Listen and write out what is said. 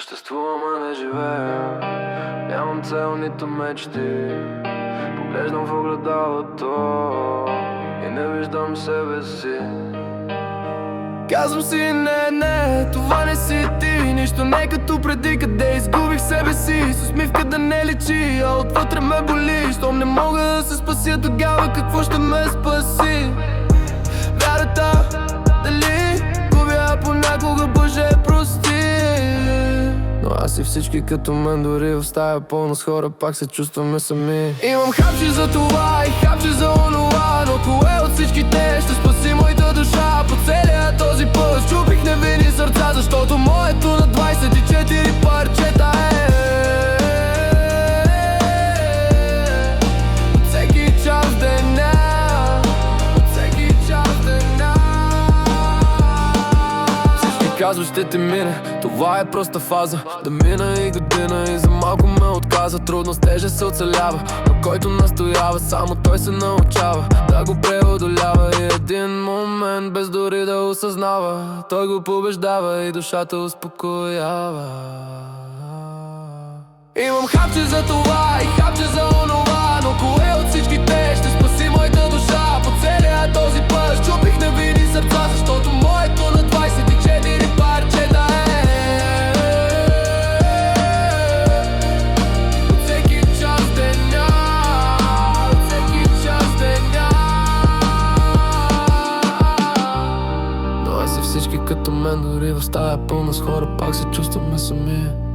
Съществувам, а не живея. Нямам цел, нито мечти. Поглеждам в огледалото и не виждам себе си. Казвам си не, това не си ти. Нищо не като преди, къде изгубих себе си. С усмивка да не личи, а отвътре ме боли. Щом не мога да се спася, тогава какво ще ме спаси? Вярата, дали губя понякога, Боже прости. Но аз и всички като мен, дори в стая пълна с хора, пак се чувстваме сами. Имам хапче за това и хапче за онова, но кое от всичките ще спаси моята душа? По целия този път щупих невинни сърца, защото моето на 24 парчета е. От всеки час деня, от всеки час деня. Всички казват ще те мине, това е проста фаза. Да мина и година и за малко ме отказа. Трудно с тежест се оцелява, но който настоява, само той се научава да го преодолява. И един момент, без дори да осъзнава, той го побеждава и душата успокоява. Имам хапче за това и хапче за онова, но кое от всичките ще спаси моята душа? По целия този път щупих невинни сърца, защото моето на 24 парчета е. От всеки час деня, от всеки час деня. Но аз и всички като мен, дори в стая пълна с хора, пак се чувстваме сами.